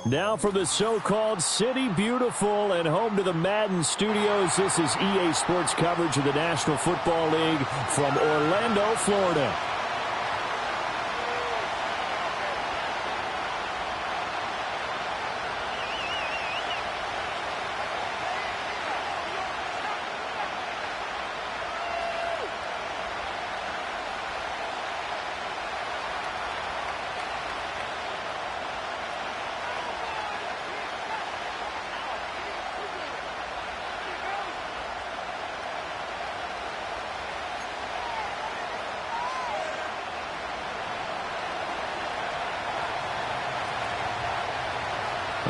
Now from the so-called City Beautiful and home to the Madden studios, this is EA Sports coverage of the National Football League from Orlando, Florida.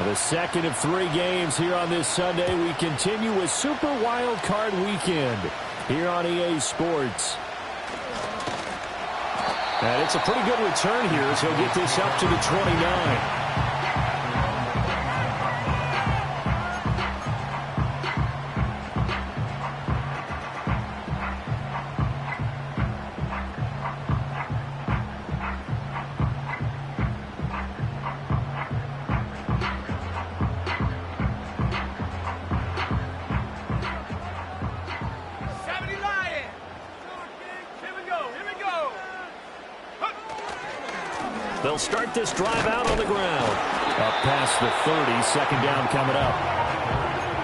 The second of 3 games here on this Sunday. We continue with Super Wild Card Weekend here on EA Sports. And it's a pretty good return here as he'll get this up to the 29. They'll start this drive out on the ground. Up past the 30, second down coming up.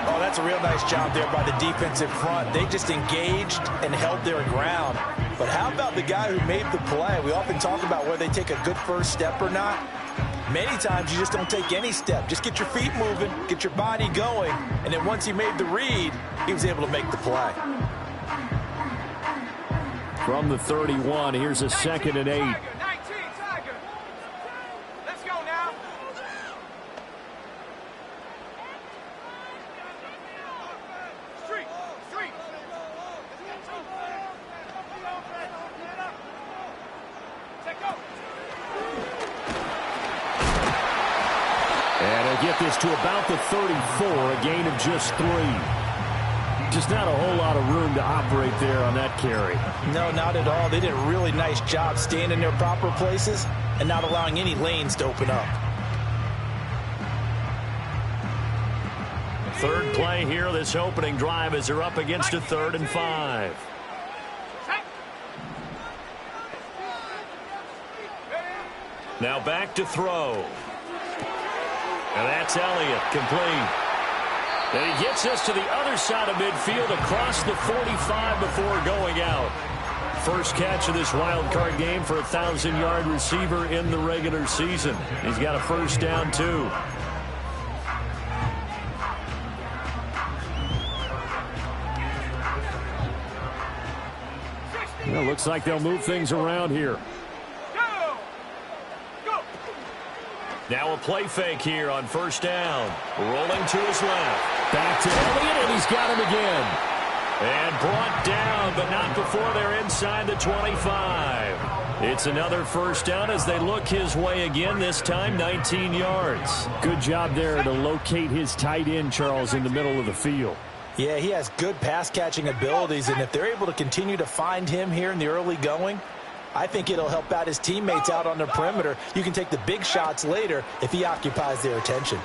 Oh, that's a real nice job there by the defensive front. They just engaged and held their ground. But how about the guy who made the play? We often talk about whether they take a good first step or not. Many times you just don't take any step. Just get your feet moving, get your body going, and then once he made the read, he was able to make the play. From the 31, here's a 2nd and 8. Get this to about the 34, a gain of just 3. Just not a whole lot of room to operate there on that carry. No, not at all. They did a really nice job staying in their proper places and not allowing any lanes to open up. Third play here, this opening drive as they're up against a 3rd and 5. Now back to throw. And that's Elliott, complete. And he gets us to the other side of midfield across the 45 before going out. First catch of this wild card game for a 1,000-yard receiver in the regular season. He's got a first down, too. Well, looks like they'll move things around here. Now a play fake here on first down. Rolling to his left. Back to Elliott, and he's got him again. And brought down, but not before they're inside the 25. It's another first down as they look his way again, this time 19 yards. Good job there to locate his tight end, Charles, in the middle of the field. Yeah, he has good pass-catching abilities, and if they're able to continue to find him here in the early going, I think it'll help out his teammates out on the perimeter. You can take the big shots later if he occupies their attention.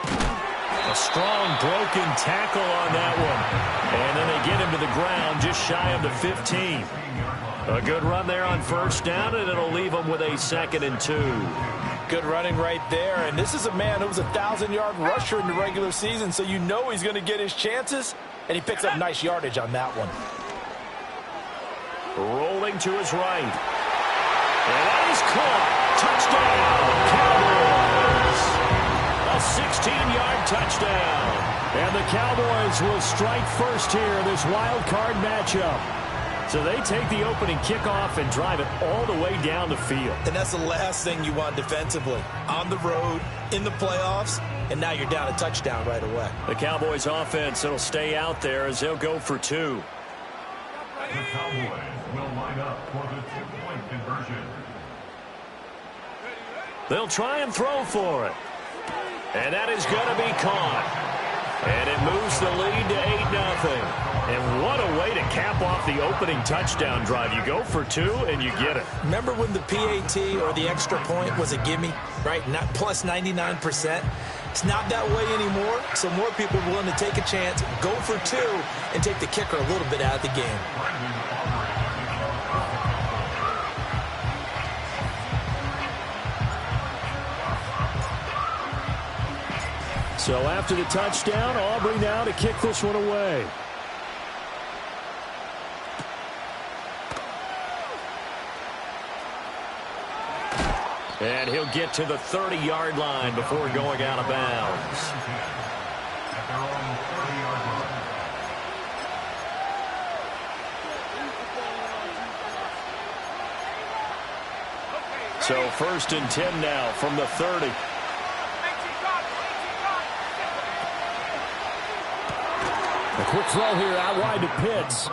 A strong broken tackle on that one. And then they get him to the ground just shy of the 15. A good run there on first down, and it'll leave him with a 2nd and 2. Good running right there. And this is a man who was a 1,000-yard rusher in the regular season, so you know he's going to get his chances, and he picks up nice yardage on that one. Rolling to his right. And that is caught. Touchdown, Cowboys. A 16-yard touchdown. And the Cowboys will strike first here in this wild card matchup. So they take the opening kickoff and drive it all the way down the field. And that's the last thing you want defensively. On the road, in the playoffs, and now you're down a touchdown right away. The Cowboys offense, it'll stay out there as they'll go for 2. The Cowboys will line up for the 2-point conversion. They'll try and throw for it. And that is going to be caught. And it moves the lead to 8-0. And what a way to cap off the opening touchdown drive. You go for 2 and you get it. Remember when the PAT or the extra point was a gimme, right? Not plus 99%. It's not that way anymore, so more people are willing to take a chance, go for 2, and take the kicker a little bit out of the game. So after the touchdown, Aubrey now to kick this one away. And he'll get to the 30-yard line before going out of bounds. So 1st and 10 now from the 30. A quick throw here out wide to Pitts.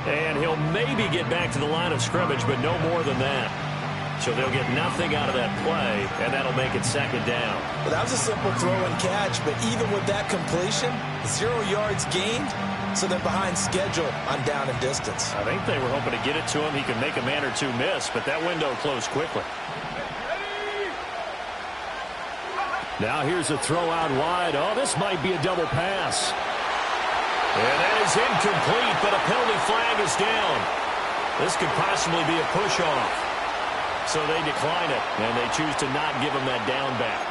And he'll maybe get back to the line of scrimmage, but no more than that. So they'll get nothing out of that play, and that'll make it 2nd down. Well, that was a simple throw and catch, but even with that completion, 0 yards gained, so they're behind schedule on down and distance. I think they were hoping to get it to him. He could make a man or 2 miss, but that window closed quickly. Now here's a throw out wide. Oh, this might be a double pass. And that is incomplete, but a penalty flag is down. This could possibly be a push-off. So they decline it, and they choose to not give him that down back.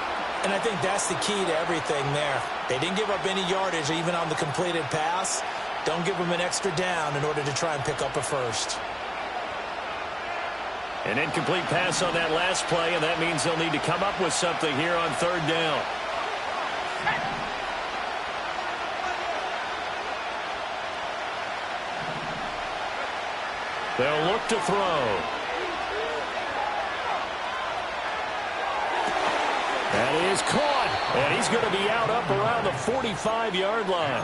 And I think that's the key to everything there. They didn't give up any yardage even on the completed pass. Don't give them an extra down in order to try and pick up a first. An incomplete pass on that last play, and that means they'll need to come up with something here on 3rd down. They'll look to throw. That is caught, and he's going to be out up around the 45-yard line.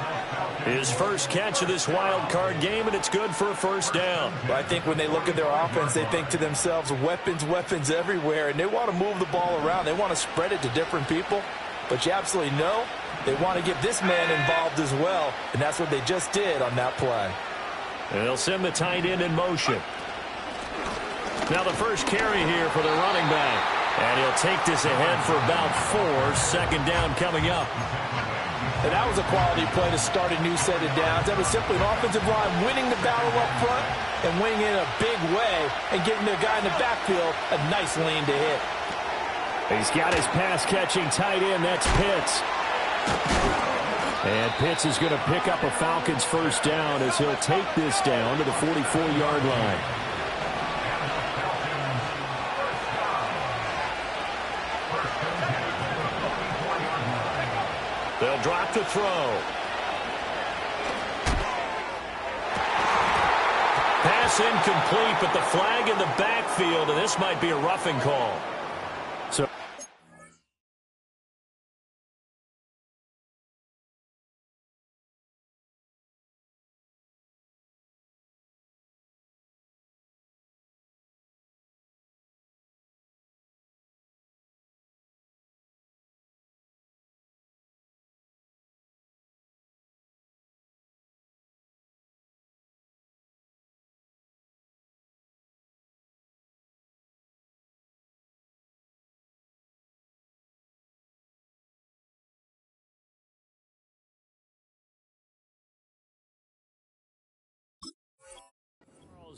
His first catch of this wild card game, and it's good for a 1st down. But I think when they look at their offense, they think to themselves, weapons, weapons everywhere, and they want to move the ball around. They want to spread it to different people, but you absolutely know they want to get this man involved as well, and that's what they just did on that play. And they'll send the tight end in motion. Now the first carry here for the running back. And he'll take this ahead for about 4. 2nd down coming up. And that was a quality play to start a new set of downs. That was simply an offensive line winning the battle up front and winning it in a big way and giving the guy in the backfield a nice lane to hit. He's got his pass-catching tight end. That's Pitts. And Pitts is going to pick up a Falcons 1st down as he'll take this down to the 44-yard line. They'll drop the throw. Pass incomplete, but the flag in the backfield, and this might be a roughing call. So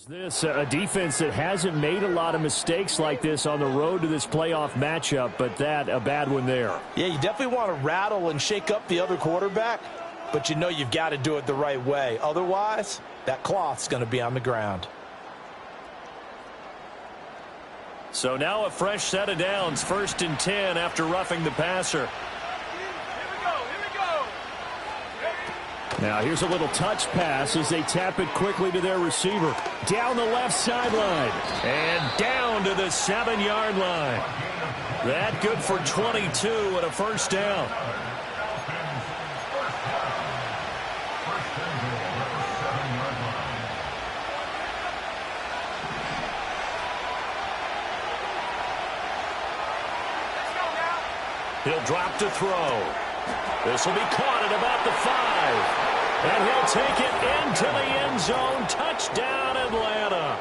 this a defense that hasn't made a lot of mistakes like this on the road to this playoff matchup, but that a bad one there. Yeah, you definitely want to rattle and shake up the other quarterback, but you know you've got to do it the right way. Otherwise, that cloth's going to be on the ground. So now a fresh set of downs, 1st and 10 after roughing the passer. Now here's a little touch pass as they tap it quickly to their receiver. Down the left sideline. And down to the 7-yard line. That good for 22 and a first down. He'll drop to throw. This will be caught at about the 5. And he'll take it into the end zone. Touchdown, Atlanta.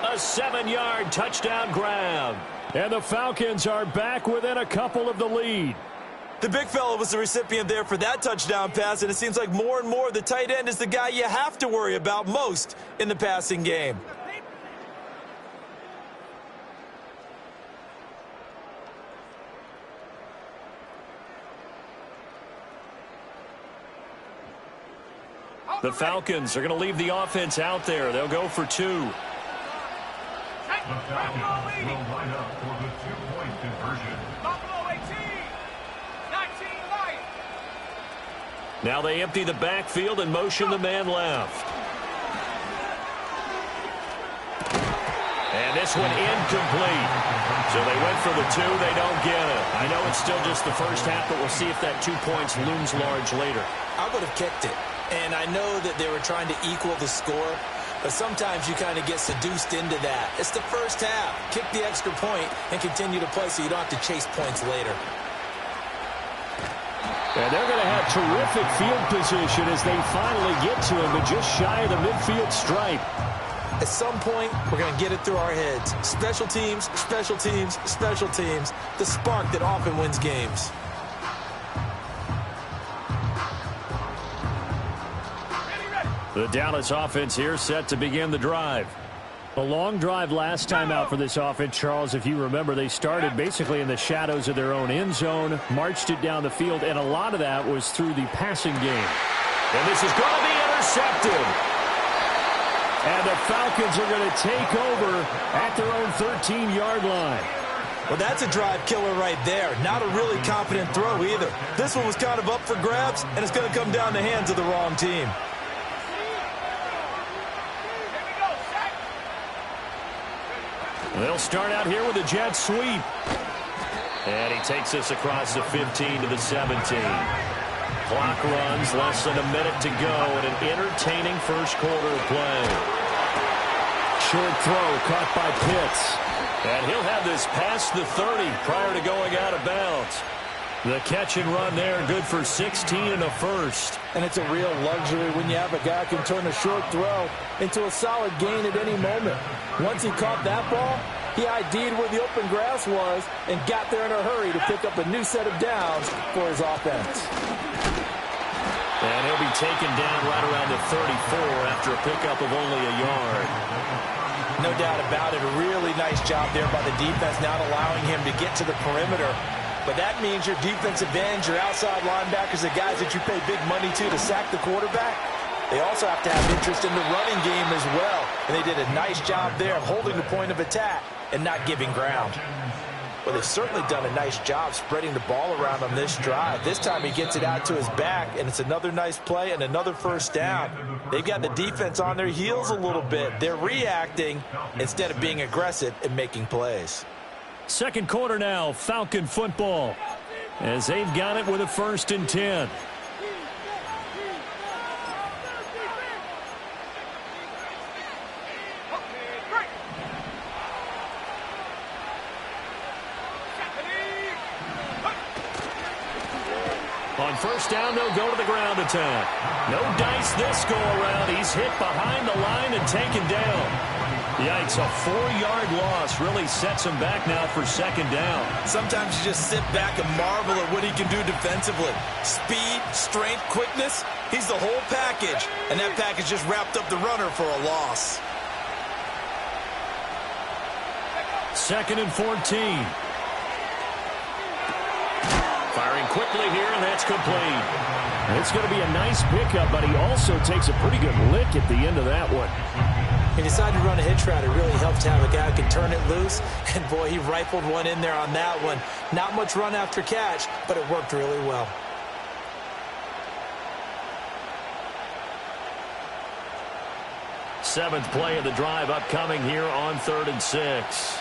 A 7-yard touchdown grab. And the Falcons are back within a couple of the lead. The big fella was the recipient there for that touchdown pass, and it seems like more and more the tight end is the guy you have to worry about most in the passing game. The Falcons are going to leave the offense out there. They'll go for 2. The Falcons will line up for the 2-point conversion. Now they empty the backfield and motion the man left. And this one incomplete. So they went for the 2. They don't get it. I know it's still just the first half, but we'll see if that 2 points looms large later. I would have kicked it. And I know that they were trying to equal the score, but sometimes you kind of get seduced into that. It's the first half. Kick the extra point and continue to play so you don't have to chase points later. And they're going to have terrific field position as they finally get to him, but just shy of the midfield stripe. At some point, we're going to get it through our heads. Special teams, special teams, special teams. The spark that often wins games. The Dallas offense here set to begin the drive. A long drive last time out for this offense, Charles. If you remember, they started basically in the shadows of their own end zone, marched it down the field, and a lot of that was through the passing game. And this is going to be intercepted. And the Falcons are going to take over at their own 13-yard line. Well, that's a drive killer right there. Not a really confident throw either. This one was kind of up for grabs, and it's going to come down the hands of the wrong team. They'll start out here with a jet sweep. And he takes us across the 15 to the 17. Clock runs, less than a minute to go, and an entertaining first quarter of play. Short throw caught by Pitts. And he'll have this past the 30 prior to going out of bounds. The catch and run there, good for 16 and a first. And it's a real luxury when you have a guy who can turn a short throw into a solid gain at any moment. Once he caught that ball, he ID'd where the open grass was and got there in a hurry to pick up a new set of downs for his offense. And he'll be taken down right around the 34 after a pickup of only a yard. No doubt about it. A really nice job there by the defense, not allowing him to get to the perimeter. But that means your defensive ends, your outside linebackers, the guys that you pay big money to sack the quarterback, they also have to have interest in the running game as well. And they did a nice job there of holding the point of attack and not giving ground. Well, they've certainly done a nice job spreading the ball around on this drive. This time he gets it out to his back, and it's another nice play and another first down. They've got the defense on their heels a little bit. They're reacting instead of being aggressive and making plays. Second quarter now, Falcon football, as they've got it with a 1st and 10. On first down, they'll go to the ground attack. No dice this go-around. He's hit behind the line and taken down. Yikes, a 4-yard loss really sets him back now for 2nd down. Sometimes you just sit back and marvel at what he can do defensively. Speed, strength, quickness, he's the whole package. And that package just wrapped up the runner for a loss. 2nd and 14. Firing quickly here, and that's complete. It's going to be a nice pickup, but he also takes a pretty good lick at the end of that one. He decided to run a hitch route. It really helped to have a guy who can turn it loose. And, boy, he rifled one in there on that one. Not much run after catch, but it worked really well. Seventh play of the drive upcoming here on 3rd and 6.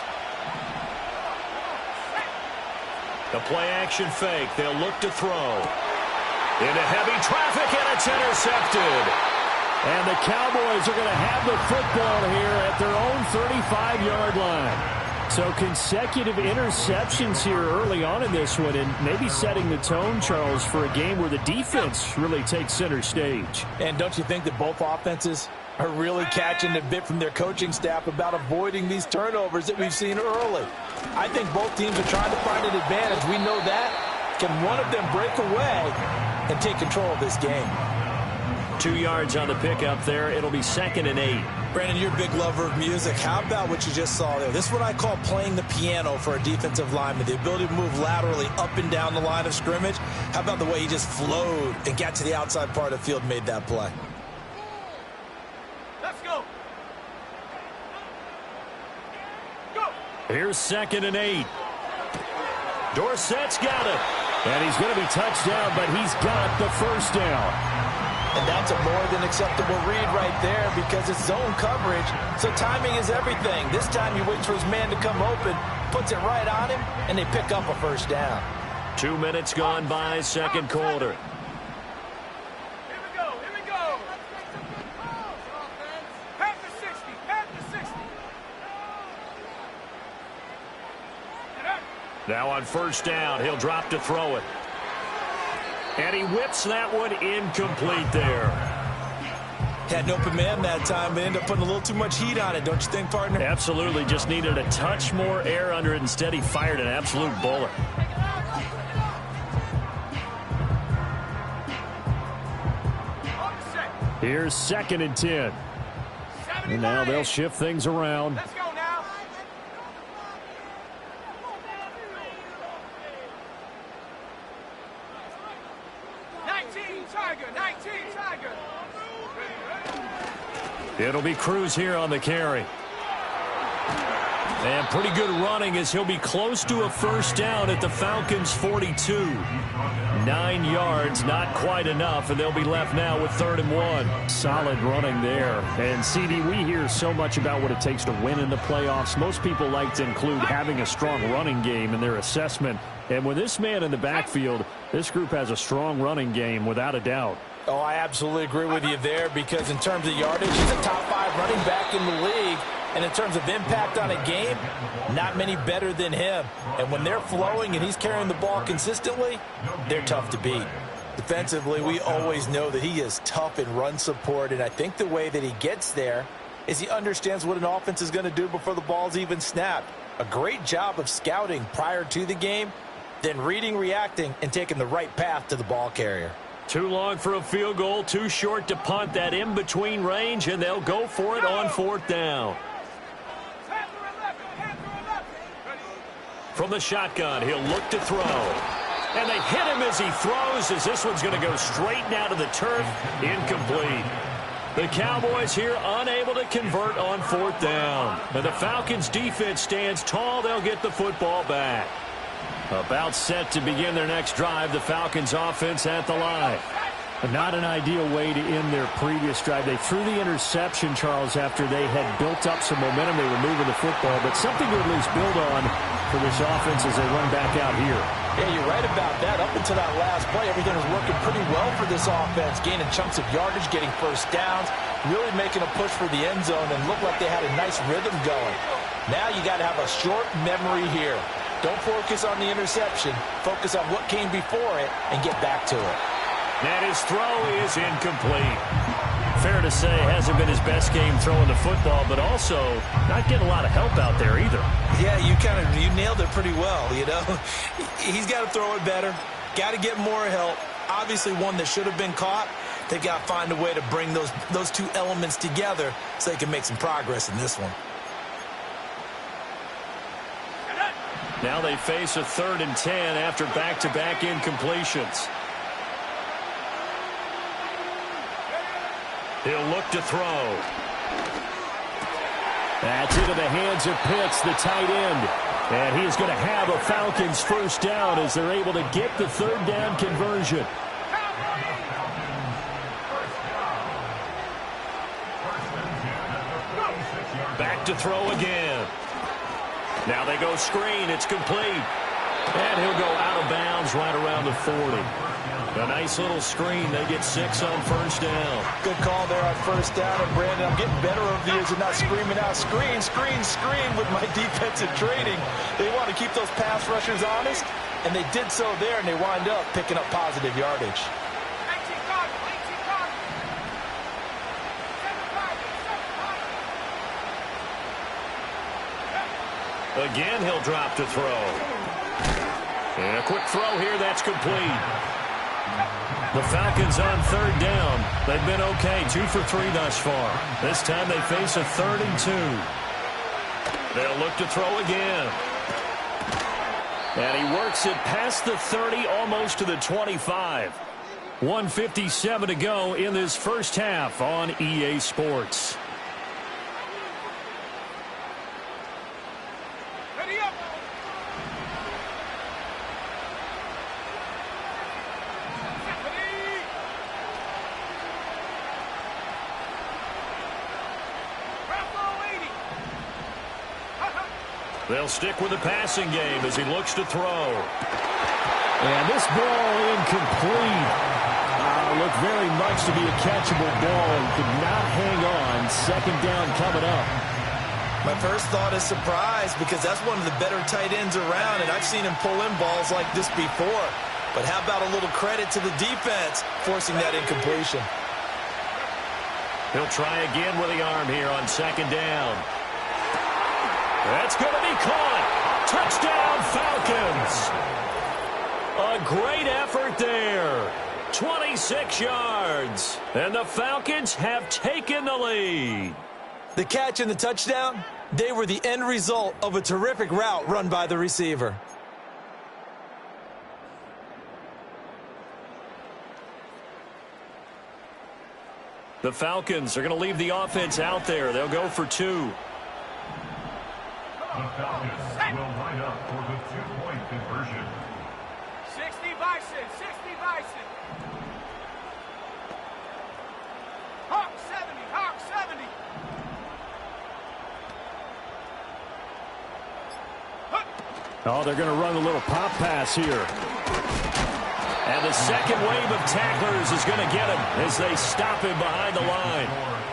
The play-action fake. They'll look to throw. Into heavy traffic, and it's intercepted. And the Cowboys are going to have the football here at their own 35-yard line. So consecutive interceptions here early on in this one, and maybe setting the tone, Charles, for a game where the defense really takes center stage. And don't you think that both offenses are really catching a bit from their coaching staff about avoiding these turnovers that we've seen early? I think both teams are trying to find an advantage. We know that. Can one of them break away and take control of this game? 2 yards on the pickup there. It'll be 2nd and 8. Brandon, you're a big lover of music. How about what you just saw there? This is what I call playing the piano for a defensive lineman. The ability to move laterally up and down the line of scrimmage. How about the way he just flowed and got to the outside part of the field and made that play? Let's go. Here's 2nd and 8. Dorsett's got it. And he's going to be touched down, but he's got the first down. And that's a more than acceptable read right there because it's zone coverage, so timing is everything. This time he waits for his man to come open, puts it right on him, and they pick up a first down. 2 minutes gone by, second quarter. Here we go. Here we go. Half to 60. Half to 60. Now on first down, he'll drop to throw it. And he whips that one incomplete there. Had an open man that time, but ended up putting a little too much heat on it, don't you think, partner? Absolutely. Just needed a touch more air under it. Instead, he fired an absolute bullet. Here's 2nd and 10. And now they'll shift things around. Let's go now. Tiger. It'll be Cruz here on the carry. And pretty good running as he'll be close to a first down at the Falcons' 42. 9 yards, not quite enough, and they'll be left now with 3rd and 1. Solid running there. And, CD, we hear so much about what it takes to win in the playoffs. Most people like to include having a strong running game in their assessment. And with this man in the backfield, this group has a strong running game without a doubt. Oh, I absolutely agree with you there because in terms of yardage, he's a top 5 running back in the league. And in terms of impact on a game, not many better than him. And when they're flowing and he's carrying the ball consistently, they're tough to beat. Defensively, we always know that he is tough in run support. And I think the way that he gets there is he understands what an offense is going to do before the ball's even snapped. A great job of scouting prior to the game, then reading, reacting, and taking the right path to the ball carrier. Too long for a field goal, too short to punt that in-between range, and they'll go for it on 4th down. From the shotgun, he'll look to throw. And they hit him as he throws, as this one's going to go straight down to the turf. Incomplete. The Cowboys here unable to convert on 4th down. And the Falcons' defense stands tall. They'll get the football back. About set to begin their next drive, the Falcons offense at the line. Not an ideal way to end their previous drive. They threw the interception, Charles, after they had built up some momentum. They were moving the football, but something to at least build on for this offense as they run back out here. Yeah, you're right about that. Up until that last play, everything was working pretty well for this offense, gaining chunks of yardage, getting first downs, really making a push for the end zone, and looked like they had a nice rhythm going. Now you got to have a short memory here. Don't focus on the interception. Focus on what came before it and get back to it. And his throw is incomplete. Fair to say, hasn't been his best game throwing the football, but also not getting a lot of help out there either. Yeah, you nailed it pretty well, you know. He's got to throw it better. Got to get more help. Obviously one that should have been caught. They got to find a way to bring those two elements together so they can make some progress in this one. Now they face a 3rd and 10 after back-to-back incompletions. He'll look to throw. That's into the hands of Pitts, the tight end. And he is going to have a Falcons first down as they're able to get the 3rd down conversion. to throw again. Now they go screen. It's complete. And he'll go out of bounds right around the 40. A nice little screen. They get 6 on first down. Good call there on first down. And, Brandon, I'm getting better over the years and not screaming out, screen, screen, screen with my defensive training. They want to keep those pass rushers honest, and they did so there, and they wind up picking up positive yardage. 18 Cardinals, 18 Cardinals. 7 Cardinals, 7 Cardinals. Again, he'll drop to throw. And a quick throw here. That's complete. The Falcons on third down. They've been okay, 2 for 3 thus far. This time they face a 3rd and 2. They'll look to throw again. And he works it past the 30, almost to the 25. 1:57 to go in this first half on EA Sports. Ready up. They'll stick with the passing game as he looks to throw. And this ball incomplete. Looked very much to be a catchable ball and could not hang on. Second down coming up. My first thought is surprise because that's one of the better tight ends around, and I've seen him pull in balls like this before. But how about a little credit to the defense forcing that incompletion? He'll try again with the arm here on second down. That's going to be caught. Touchdown, Falcons. A great effort there. 26 yards. And the Falcons have taken the lead. The catch and the touchdown, they were the end result of a terrific route run by the receiver. The Falcons are going to leave the offense out there. They'll go for 2. The Falcons will line up for the 2-point conversion. 60 Bison, 60 Bison. Hawk 70, Hawk 70. Oh, they're going to run a little pop pass here. And the second wave of tacklers is going to get him as they stop him behind the line.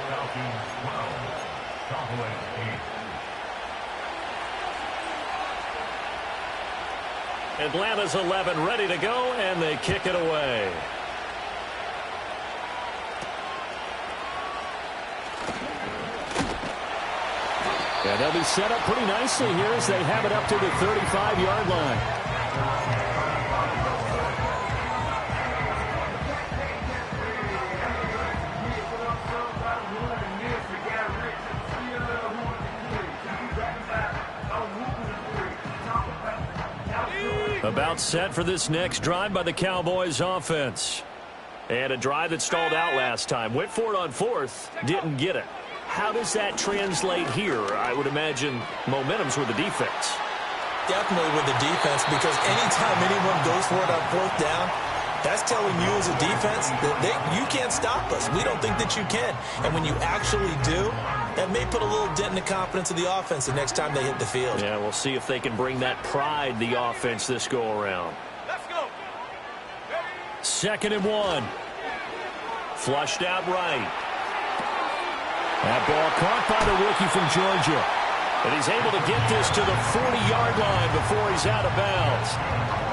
Falcons 12, Cowboys 8. Atlanta's 11 ready to go, and they kick it away. And they'll be set up pretty nicely here as they have it up to the 35-yard line. About set for this next drive by the Cowboys offense. And a drive that stalled out last time. Went for it on 4th, didn't get it. How does that translate here? I would imagine momentum's with the defense. Definitely with the defense, because anytime anyone goes for it on 4th down, that's telling you as a defense that you can't stop us. We don't think that you can. And when you actually do, that may put a little dent in the confidence of the offense the next time they hit the field. Yeah, we'll see if they can bring that pride, the offense, this go-around. Let's go. Second and 1. Flushed out right. That ball caught by the rookie from Georgia. And he's able to get this to the 40-yard line before he's out of bounds.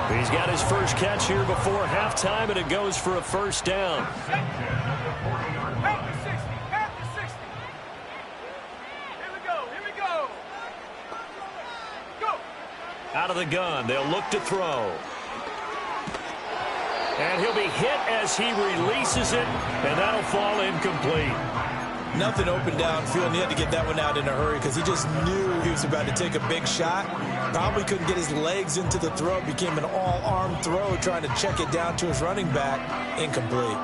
He's got his first catch here before halftime, and it goes for a first down. Half the 60, half the 60. Here we go, here we go. Go. Out of the gun, they'll look to throw. And he'll be hit as he releases it, and that'll fall incomplete. Nothing open downfield, and he had to get that one out in a hurry because he just knew he was about to take a big shot. Probably couldn't get his legs into the throw. It became an all-arm throw trying to check it down to his running back. Incomplete.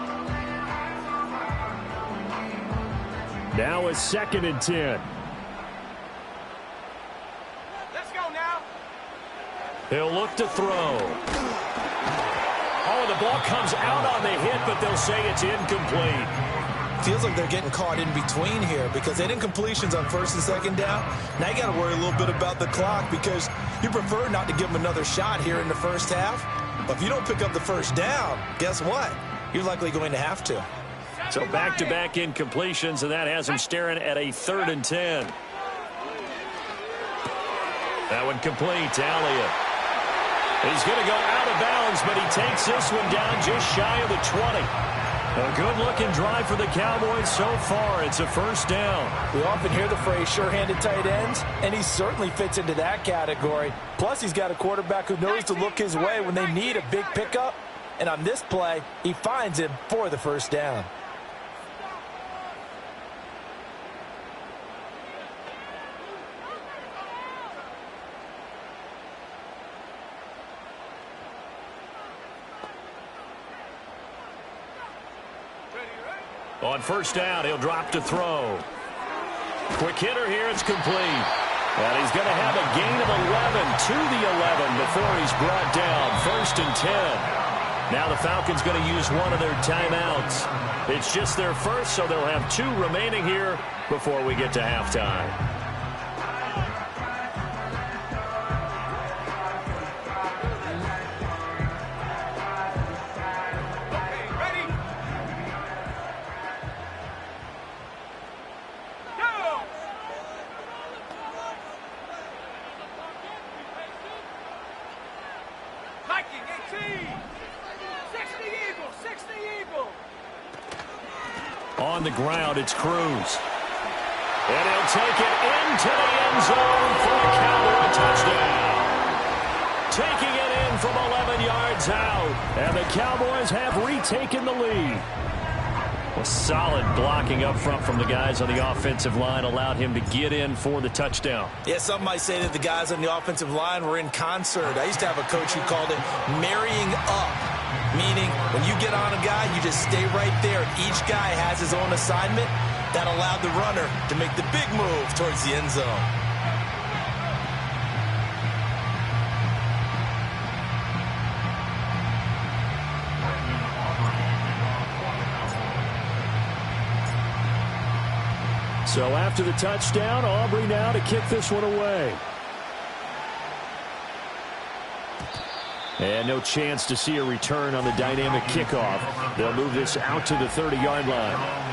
Now a 2nd and 10. Let's go now. He'll look to throw. Oh, the ball comes out on the hit, but they'll say it's incomplete. Feels like they're getting caught in between here because they didn't completions on first and second down. Now you got to worry a little bit about the clock because you prefer not to give them another shot here in the first half. But if you don't pick up the first down, guess what? You're likely going to have to. So back-to-back incompletions, and that has him staring at a 3rd and 10. That one complete to Elliott. He's going to go out of bounds, but he takes this one down just shy of the 20. A good-looking drive for the Cowboys so far. It's a first down. We often hear the phrase sure-handed tight ends, and he certainly fits into that category. Plus, he's got a quarterback who knows to look his way when they need a big pickup. And on this play, he finds him for the first down. On first down, he'll drop to throw. Quick hitter here, it's complete. And he's going to have a gain of 11 to the 11 before he's brought down. 1st and 10. Now the Falcons going to use one of their timeouts. It's just their first, so they'll have 2 remaining here before we get to halftime. On the ground, it's Cruz. And he'll take it into the end zone for a Cowboy touchdown. Taking it in from 11 yards out. And the Cowboys have retaken the lead. A solid blocking up front from the guys on the offensive line allowed him to get in for the touchdown. Yeah, some might say that the guys on the offensive line were in concert. I used to have a coach who called it marrying up, meaning when you get on a guy, you just stay right there. Each guy has his own assignment. That allowed the runner to make the big move towards the end zone. So after the touchdown, Aubrey now to kick this one away. And no chance to see a return on the dynamic kickoff. They'll move this out to the 30-yard line.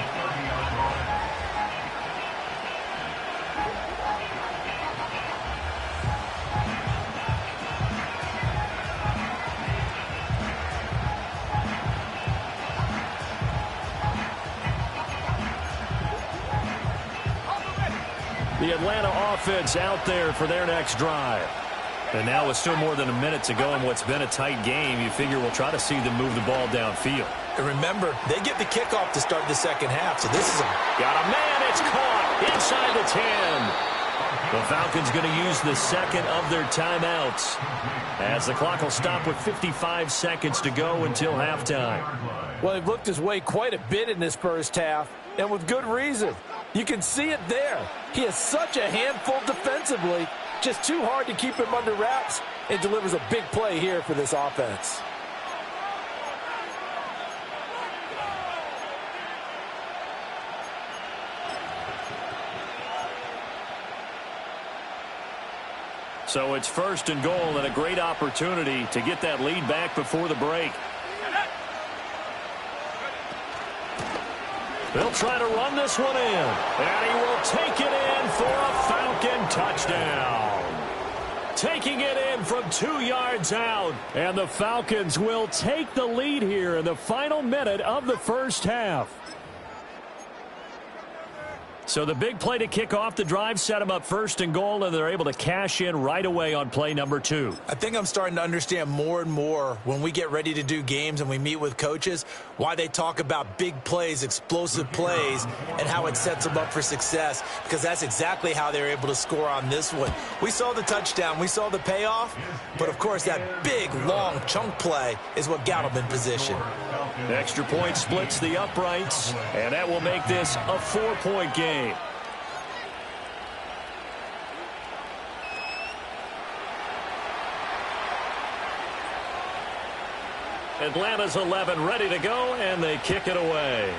The Atlanta offense out there for their next drive. And now with still more than a minute to go in what's been a tight game, you figure we'll try to see them move the ball downfield. And remember, they get the kickoff to start the second half, so this is a... Got a man, it's caught inside the 10. The Falcons going to use the second of their timeouts as the clock will stop with 55 seconds to go until halftime. Well, they've looked his way quite a bit in this first half, and with good reason. You can see it there. He is such a handful defensively. Just too hard to keep him under wraps, and delivers a big play here for this offense. So it's 1st and goal and a great opportunity to get that lead back before the break. They'll try to run this one in, and he will take it in for a Falcon touchdown. Taking it in from 2 yards out, and the Falcons will take the lead here in the final minute of the first half. So the big play to kick off the drive set them up 1st and goal, and they're able to cash in right away on play number 2. I think I'm starting to understand more and more when we get ready to do games and we meet with coaches why they talk about big plays, explosive plays, and how it sets them up for success, because that's exactly how they're able to score on this one. We saw the touchdown, we saw the payoff, but of course that big, long chunk play is what got them in position. Extra point splits the uprights, and that will make this a 4-point game. Atlanta's 11 ready to go, and they kick it away.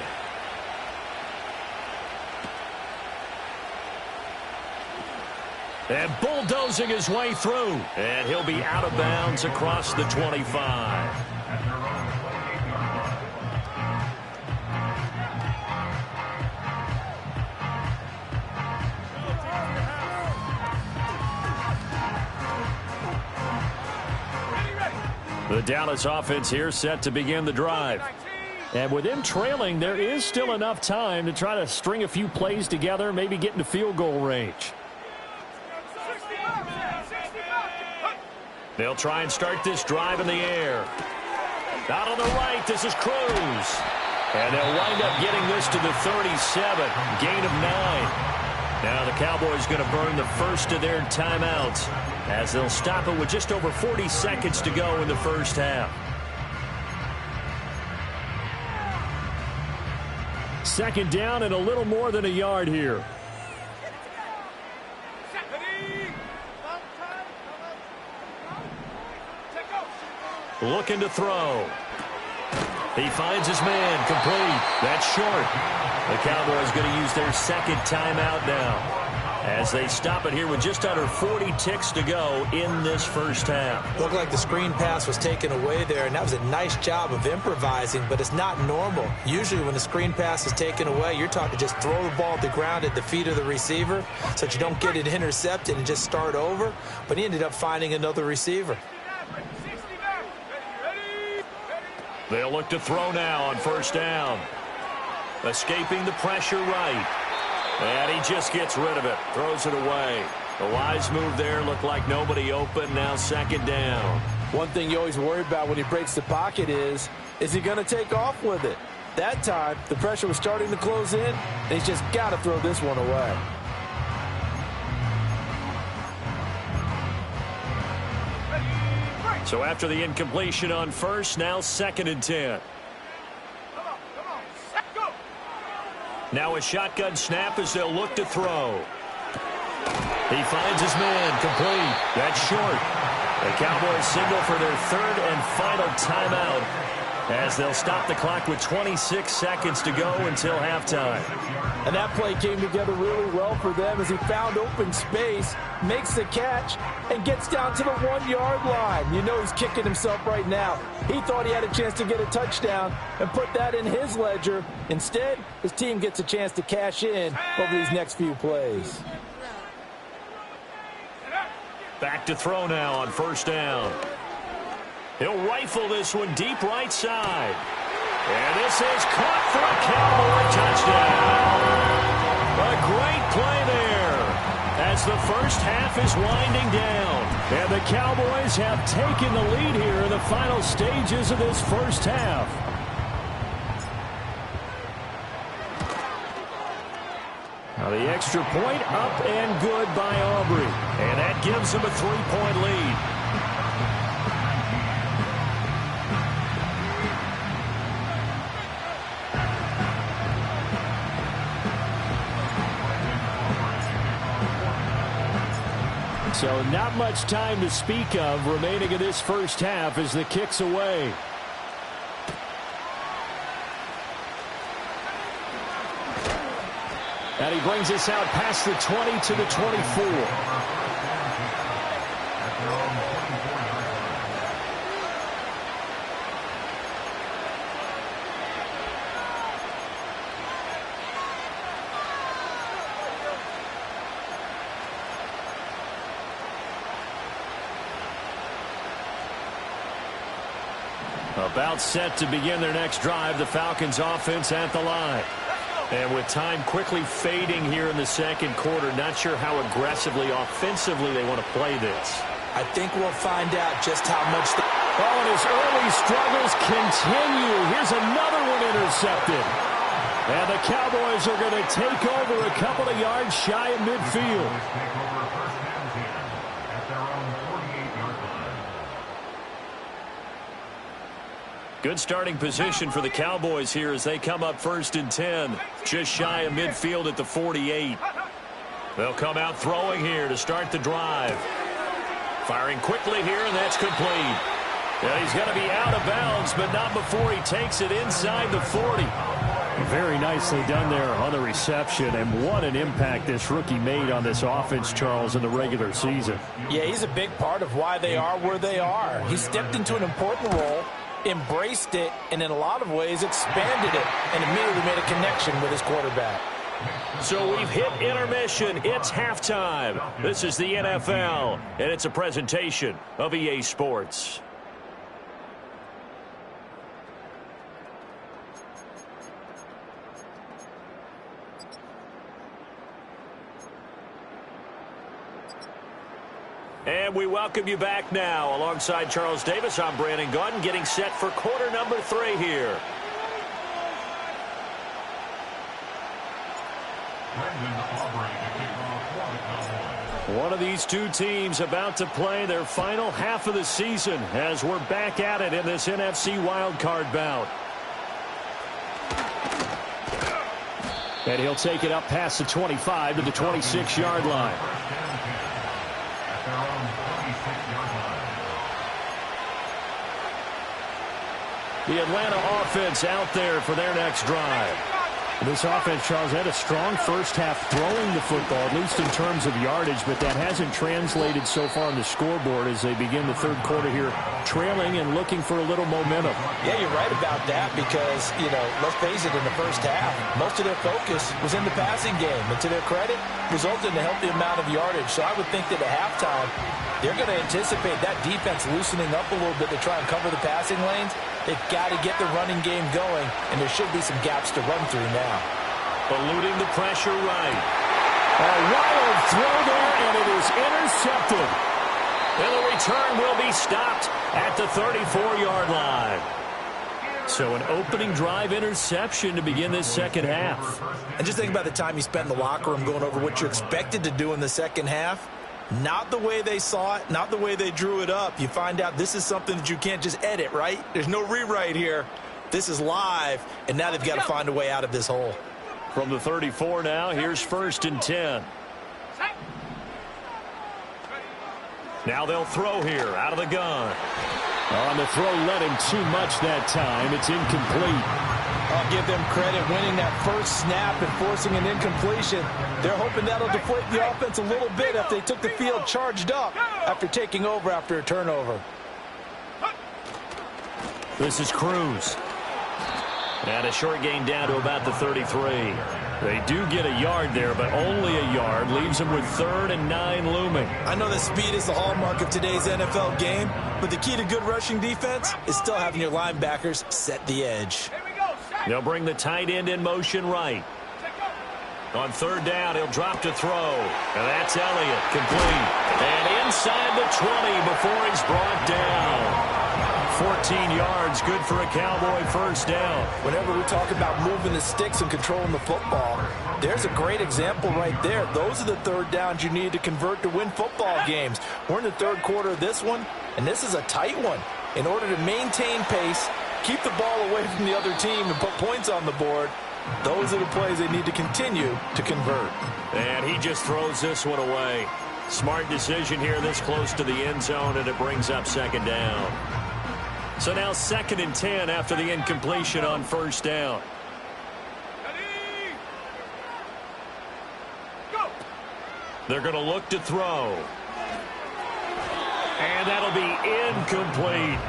And bulldozing his way through. And he'll be out of bounds across the 25. The Dallas offense here set to begin the drive. And with them trailing, there is still enough time to try to string a few plays together, maybe get into field goal range. They'll try and start this drive in the air. Out on the right, this is Cruz. And they'll wind up getting this to the 37, gain of 9. Now the Cowboys going to burn the first of their timeouts as they'll stop it with just over 40 seconds to go in the first half. Second down and a little more than a yard here. Looking to throw. He finds his man, complete. That's short. The Cowboys going to use their second timeout now as they stop it here with just under 40 ticks to go in this first half. Looked like the screen pass was taken away there, and that was a nice job of improvising, but it's not normal. Usually when the screen pass is taken away, you're taught to just throw the ball at the ground at the feet of the receiver so that you don't get it intercepted and just start over, but he ended up finding another receiver. They'll look to throw now on first down. Escaping the pressure right. And he just gets rid of it. Throws it away. The wise move there. Looked like nobody open. Now second down. One thing you always worry about when he breaks the pocket is he going to take off with it? That time, the pressure was starting to close in, and he's just got to throw this one away. So after the incompletion on first, now second and 10. Now a shotgun snap as they'll look to throw. He finds his man, complete. That's short. The Cowboys signal for their third and final timeout as they'll stop the clock with 26 seconds to go until halftime. And that play came together really well for them as he found open space, makes the catch, and gets down to the 1-yard line. You know he's kicking himself right now. He thought he had a chance to get a touchdown and put that in his ledger. Instead, his team gets a chance to cash in over these next few plays. Back to throw now on first down. He'll rifle this one deep right side. And this is caught for a Cowboy touchdown. A great play there as the first half is winding down. And the Cowboys have taken the lead here in the final stages of this first half. Now the extra point up and good by Aubrey. And that gives them a 3-point lead. So not much time to speak of remaining in this first half as the kick's away. And he brings us out past the 20 to the 24. About set to begin their next drive, the Falcons offense at the line. And with time quickly fading here in the second quarter, not sure how aggressively, offensively they want to play this. I think we'll find out just how much. Oh, and his early struggles continue. Here's another one intercepted. And the Cowboys are going to take over a couple of yards shy of midfield. Good starting position for the Cowboys here as they come up first and 10. Just shy of midfield at the 48. They'll come out throwing here to start the drive. Firing quickly here, and that's complete. And he's going to be out of bounds, but not before he takes it inside the 40. Very nicely done there on the reception, and what an impact this rookie made on this offense, Charles, in the regular season. Yeah, he's a big part of why they are where they are. He stepped into an important role, embraced it, and in a lot of ways expanded it, and immediately made a connection with his quarterback. So we've hit intermission. It's halftime. This is the NFL, and it's a presentation of EA Sports. And we welcome you back now. Alongside Charles Davis, I'm Brandon Gaudin, getting set for quarter number 3 here. One of these two teams about to play their final half of the season as we're back at it in this NFC wildcard bout. And he'll take it up past the 25 to the 26-yard line. The Atlanta offense out there for their next drive. This offense, Charles, had a strong first half throwing the football, at least in terms of yardage, but that hasn't translated so far on the scoreboard as they begin the third quarter here, trailing and looking for a little momentum. Yeah, you're right about that because, let's face it, in the first half, most of their focus was in the passing game. And to their credit, resulted in a healthy amount of yardage. So I would think that at halftime, they're going to anticipate that defense loosening up a little bit to try and cover the passing lanes. They've got to get the running game going, and there should be some gaps to run through now. Eluding the pressure right. A wild throw there, and it is intercepted. And the return will be stopped at the 34-yard line. So an opening drive interception to begin this second half. And just think about the time you spent in the locker room going over what you expected to do in the second half. Not the way they saw it, not the way they drew it up. You find out this is something that you can't just edit, right? There's no rewrite here. This is live, and now they've got to find a way out of this hole. From the 34 now, here's 1st and 10. Now they'll throw here out of the gun. On the throw, let him too much that time. It's incomplete. I'll give them credit winning that first snap and forcing an incompletion. They're hoping that'll deflate the offense a little bit if they took the field charged up after taking over after a turnover. This is Cruz. And a short gain down to about the 33. They do get a yard there, but only a yard. Leaves them with 3rd and 9 looming. I know that speed is the hallmark of today's NFL game, but the key to good rushing defense is still having your linebackers set the edge. They'll bring the tight end in motion right. On 3rd down, he'll drop to throw. And that's Elliott, complete. And inside the 20 before he's brought down. 14 yards, good for a Cowboy first down. Whenever we talk about moving the sticks and controlling the football, there's a great example right there. Those are the 3rd downs you need to convert to win football games. We're in the 3rd quarter of this one, and this is a tight one. In order to maintain pace, keep the ball away from the other team, and put points on the board, those are the plays they need to continue to convert. And he just throws this one away. Smart decision here this close to the end zone, and it brings up 2nd down. So now 2nd and 10 after the incompletion on 1st down. They're going to look to throw. And that'll be incomplete.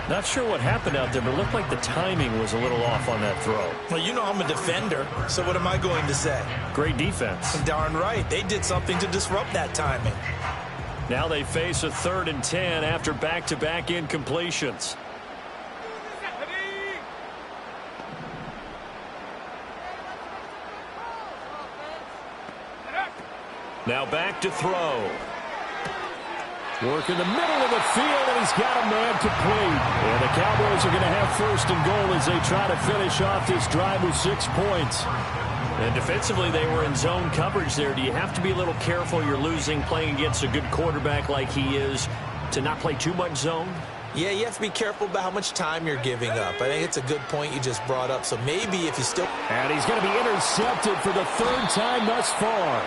Not sure what happened out there, but it looked like the timing was a little off on that throw. Well, you know I'm a defender, so what am I going to say? Great defense. Darn right. They did something to disrupt that timing. Now they face a 3rd and 10 after back-to-back incompletions. Now back to throw. Work in the middle of the field, and he's got a man complete. And the Cowboys are going to have 1st and goal as they try to finish off this drive with 6 points. And defensively, they were in zone coverage there. Do you have to be a little careful? You're losing, playing against a good quarterback like he is, to not play too much zone? Yeah, you have to be careful about how much time you're giving up. I think it's a good point you just brought up. So maybe if you still... And he's going to be intercepted for the 3rd time thus far.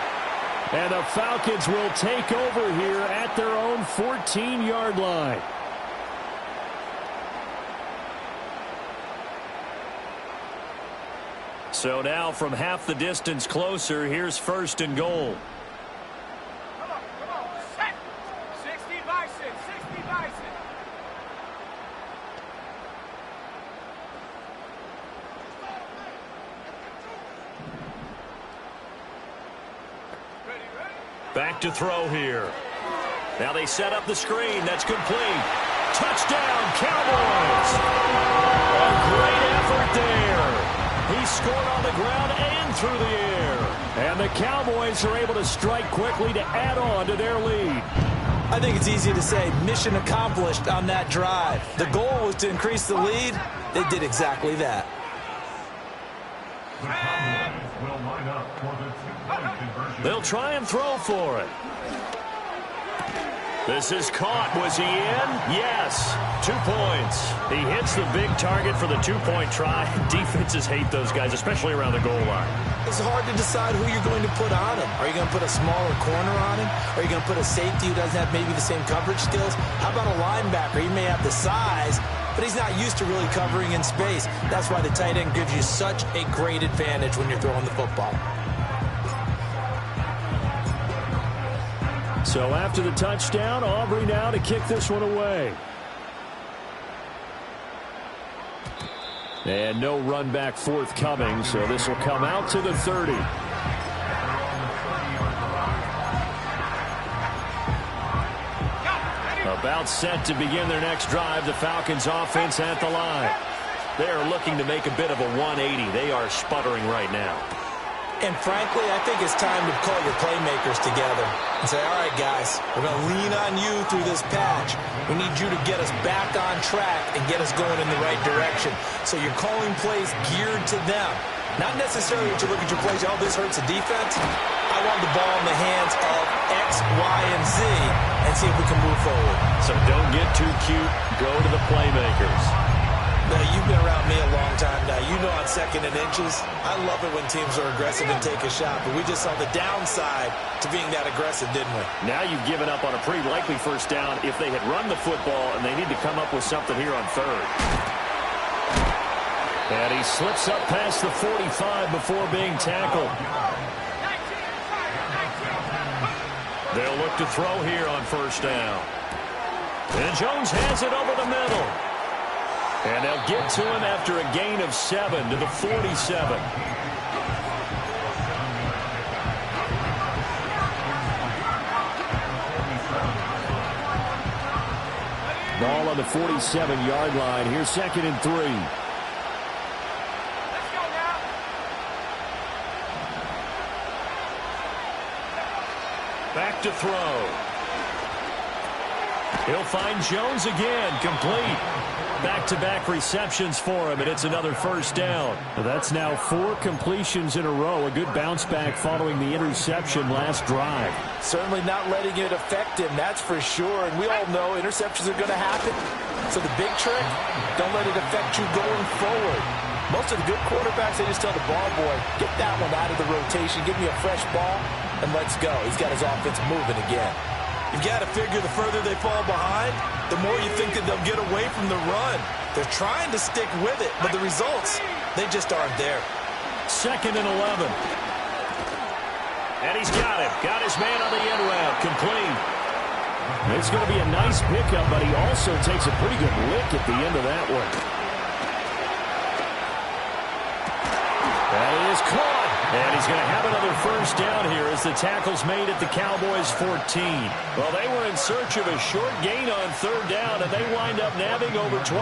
And the Falcons will take over here at their own 14-yard line. So now from half the distance closer, here's 1st and goal. Come on, set. 60 Bison, 60 Bison. Ready? Back to throw here. Now they set up the screen. That's complete. Touchdown, Cowboys! A great effort there. He scored on the ground and through the air. And the Cowboys are able to strike quickly to add on to their lead. I think it's easy to say mission accomplished on that drive. The goal was to increase the lead. They did exactly that. The Cowboys will line up for the two-point conversion. They'll try and throw for it. This is caught. Was he in? Yes. 2 points. He hits the big target for the 2-point try. Defenses hate those guys, especially around the goal line. It's hard to decide who you're going to put on him. Are you going to put a smaller corner on him? Are you going to put a safety who doesn't have maybe the same coverage skills? How about a linebacker? He may have the size, but he's not used to really covering in space. That's why the tight end gives you such a great advantage when you're throwing the football. So after the touchdown, Aubrey now to kick this one away. And no run back forthcoming, so this will come out to the 30. About set to begin their next drive. The Falcons offense at the line. They are looking to make a bit of a 180. They are sputtering right now. And frankly, I think it's time to call your playmakers together and say, all right, guys, we're going to lean on you through this patch. We need you to get us back on track and get us going in the right direction. So you're calling plays geared to them. Not necessarily to look at your plays, oh, this hurts the defense. I want the ball in the hands of X, Y, and Z and see if we can move forward. So don't get too cute. Go to the playmakers. Now, you've been around me a long time now. You know on 2nd and inches, I love it when teams are aggressive and take a shot, but we just saw the downside to being that aggressive, didn't we? Now you've given up on a pretty likely 1st down if they had run the football, and they need to come up with something here on 3rd. And he slips up past the 45 before being tackled. They'll look to throw here on 1st down. And Jones has it over the middle. And they'll get to him after a gain of 7 to the 47. Ball on the 47-yard line. Here's 2nd and 3. Let's go now. Back to throw. He'll find Jones again, complete. Back-to-back receptions for him, and it's another 1st down. Well, that's now 4 completions in a row. A good bounce back following the interception last drive. Certainly not letting it affect him, that's for sure. And we all know interceptions are going to happen. So the big trick, don't let it affect you going forward. Most of the good quarterbacks, they just tell the ball boy, get that one out of the rotation, give me a fresh ball, and let's go. He's got his offense moving again. You've got to figure the further they fall behind, the more you think that they'll get away from the run. They're trying to stick with it, but the results, they just aren't there. 2nd and 11. And he's got it. Got his man on the end route. Complete. It's going to be a nice pickup, but he also takes a pretty good lick at the end of that one. That is caught. And he's going to have another 1st down here as the tackle's made at the Cowboys' 14. Well, they were in search of a short gain on 3rd down, and they wind up nabbing over 20.